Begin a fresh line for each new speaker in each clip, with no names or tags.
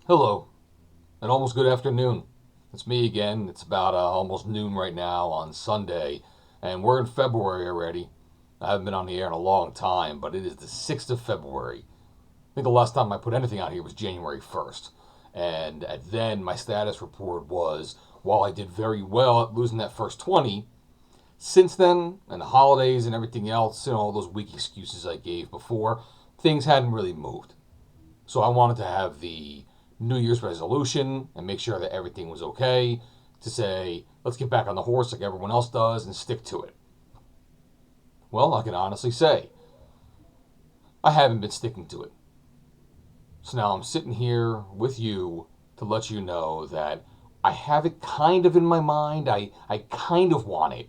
Hello, and almost good afternoon. It's me again. It's about almost noon right now on Sunday, and we're in February already. I haven't been on the air in a long time, but it is the 6th of February. I think the last time I put anything out here was January 1st. And then my status report was while I did very well at losing that first 20, since then, and the holidays and everything else, and all those weak excuses I gave before, things hadn't really moved. So I wanted to have the New Year's resolution and make sure that everything was okay to say, let's get back on the horse like everyone else does and stick to it. Well, I can honestly say, I haven't been sticking to it. So now I'm sitting here with you to let you know that I have it kind of in my mind. I kind of want it,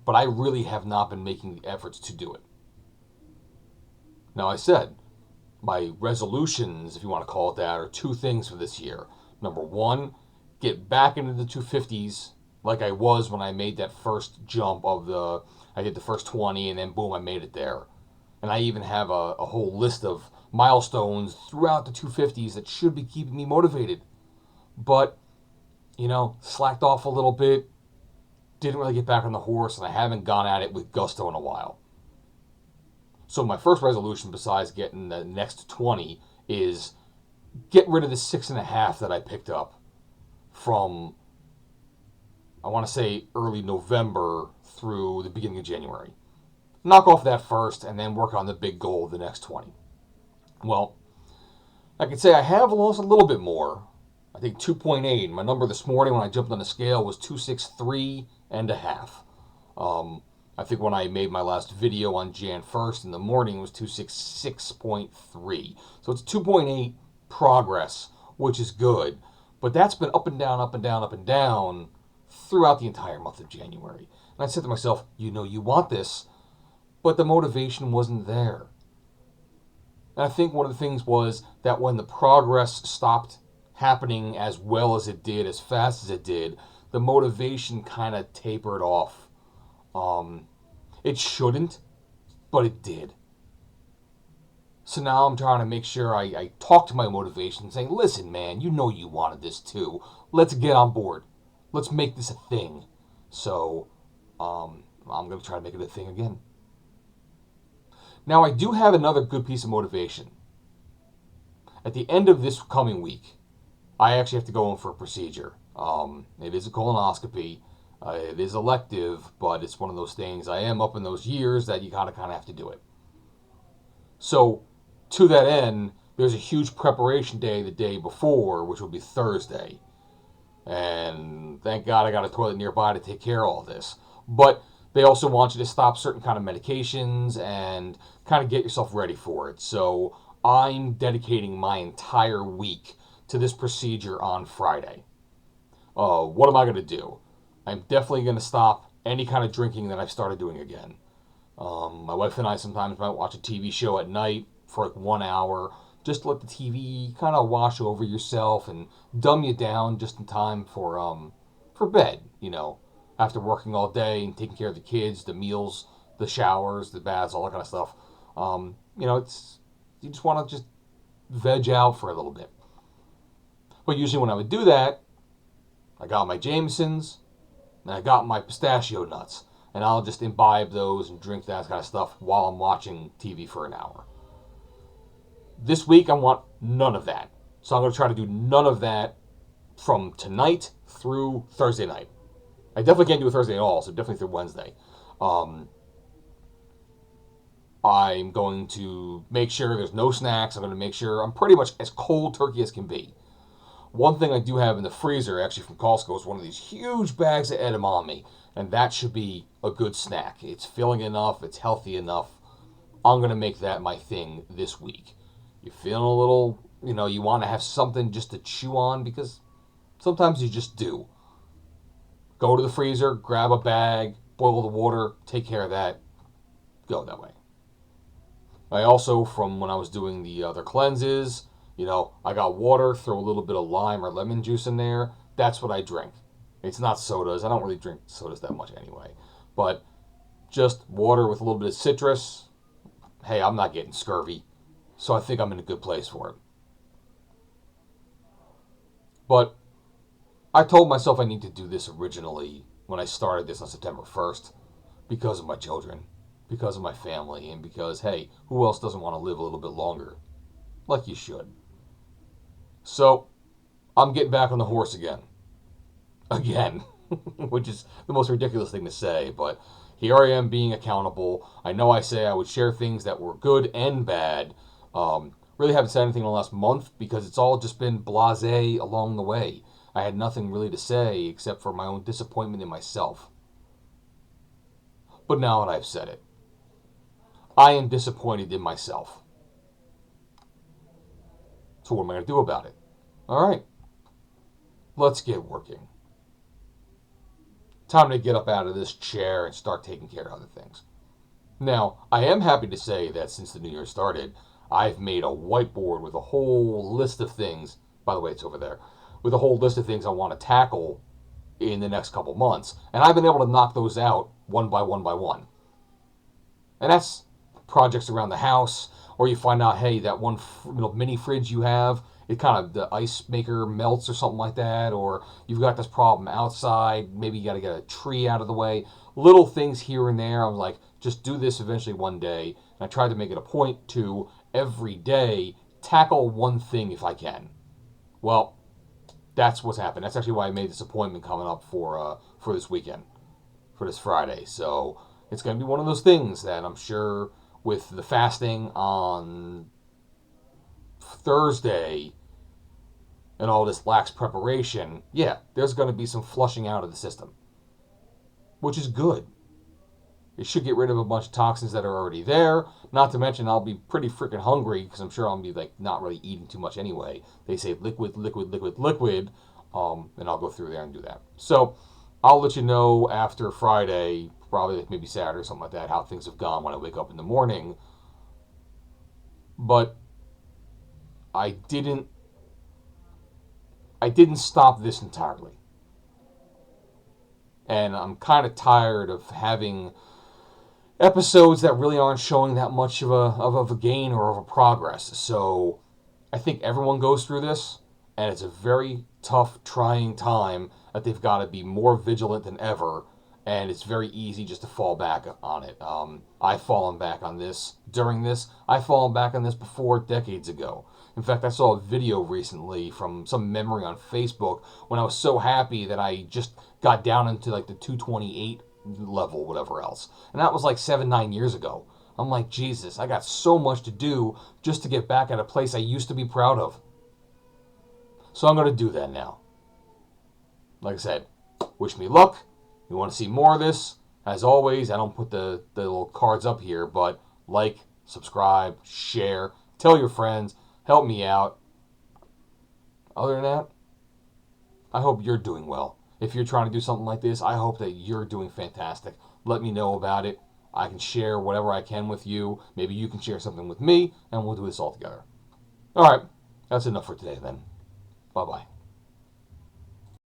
but I really have not been making the efforts to do it. Now, I said, my resolutions, if you want to call it that, are two things for this year. Number one, get back into the 250s like I was when I made that first jump I did the first 20 and then boom, I made it there. And I even have a whole list of milestones throughout the 250s that should be keeping me motivated. But, slacked off a little bit, didn't really get back on the horse, and I haven't gone at it with gusto in a while. So my first resolution, besides getting the next 20, is get rid of the 6.5 that I picked up from, I want to say, early November through the beginning of January. Knock off that first and then work on the big goal of the next 20. Well, I could say I have lost a little bit more. I think 2.8. My number this morning when I jumped on the scale was 263 and a half. I think when I made my last video on Jan 1st in the morning, it was 266.3. So it's 2.8 progress, which is good. But that's been up and down, up and down, up and down throughout the entire month of January. And I said to myself, you want this, but the motivation wasn't there. And I think one of the things was that when the progress stopped happening as well as it did, as fast as it did, the motivation kind of tapered off. It shouldn't, but it did. So now I'm trying to make sure I talk to my motivation, saying, listen, man, you wanted this too. Let's get on board. Let's make this a thing. So I'm going to try to make it a thing again. Now, I do have another good piece of motivation. At the end of this coming week, I actually have to go in for a procedure. It is a colonoscopy. It is elective, but it's one of those things. I am up in those years that you kind of have to do it. So, to that end, there's a huge preparation day the day before, which will be Thursday. And thank God I got a toilet nearby to take care of all this. But they also want you to stop certain kind of medications and kind of get yourself ready for it. So I'm dedicating my entire week to this procedure on Friday. What am I going to do? I'm definitely going to stop any kind of drinking that I've started doing again. My wife and I sometimes might watch a TV show at night for like 1 hour. Just let the TV kind of wash over yourself and dumb you down just in time for bed, after working all day and taking care of the kids, the meals, the showers, the baths, all that kind of stuff. It's you just want to just veg out for a little bit. But usually when I would do that, I got my Jamesons and I got my pistachio nuts, and I'll just imbibe those and drink that kind of stuff while I'm watching TV for an hour. This week I want none of that, so I'm going to try to do none of that from tonight through Thursday night. I definitely can't do a Thursday at all, so definitely through Wednesday. I'm going to make sure there's no snacks. I'm going to make sure I'm pretty much as cold turkey as can be. One thing I do have in the freezer, actually from Costco, is one of these huge bags of edamame, and that should be a good snack. It's filling enough, it's healthy enough. I'm going to make that my thing this week. You're feeling a little, you want to have something just to chew on, because sometimes you just do. Go to the freezer, grab a bag, boil the water, take care of that, go that way. I also, from when I was doing the other cleanses, I got water, throw a little bit of lime or lemon juice in there. That's what I drink. It's not sodas. I don't really drink sodas that much anyway. But just water with a little bit of citrus. Hey, I'm not getting scurvy. So I think I'm in a good place for it. But I told myself I need to do this originally when I started this on September 1st because of my children, because of my family, and because, hey, who else doesn't want to live a little bit longer? Like you should. So, I'm getting back on the horse again. Again. Which is the most ridiculous thing to say, but here I am being accountable. I know I say I would share things that were good and bad. Really haven't said anything in the last month because it's all just been blasé along the way. I had nothing really to say except for my own disappointment in myself. But now that I've said it, I am disappointed in myself. So what am I going to do about it? All right, let's get working. Time to get up out of this chair and start taking care of other things. Now, I am happy to say that since the new year started, I've made a whiteboard with a whole list of things. By the way, it's over there. With a whole list of things I want to tackle in the next couple months. And I've been able to knock those out one by one by one. And that's projects around the house, or you find out, hey, that one mini fridge you have, it kind of, the ice maker melts or something like that, or you've got this problem outside, maybe you got to get a tree out of the way. Little things here and there. I'm like, just do this eventually one day. And I try to make it a point to every day tackle one thing if I can. Well, that's what's happened. That's actually why I made this appointment coming up for this weekend, for this Friday. So it's going to be one of those things that I'm sure with the fasting on Thursday and all this lax preparation, yeah, there's going to be some flushing out of the system, which is good. It should get rid of a bunch of toxins that are already there. Not to mention, I'll be pretty freaking hungry because I'm sure I'll be like not really eating too much anyway. They say liquid, liquid, liquid, liquid, and I'll go through there and do that. So I'll let you know after Friday, probably like maybe Saturday or something like that, how things have gone when I wake up in the morning. But I didn't stop this entirely. And I'm kind of tired of having episodes that really aren't showing that much of a gain or of a progress. So I think everyone goes through this, and it's a very tough, trying time that they've got to be more vigilant than ever, and it's very easy just to fall back on it. I've fallen back on this during this. I've fallen back on this before, decades ago. In fact, I saw a video recently from some memory on Facebook when I was so happy that I just got down into like the 228 level, whatever else. And that was like 7-9 years ago. I'm like, Jesus, I got so much to do just to get back at a place I used to be proud of. So I'm going to do that now. Like I said, wish me luck. You want to see more of this? As always, I don't put the little cards up here, but like, subscribe, share, tell your friends, help me out. Other than that, I hope you're doing well. If you're trying to do something like this, I hope that you're doing fantastic. Let me know about it. I can share whatever I can with you. Maybe you can share something with me, and we'll do this all together. All right, that's enough for today then. Bye-bye.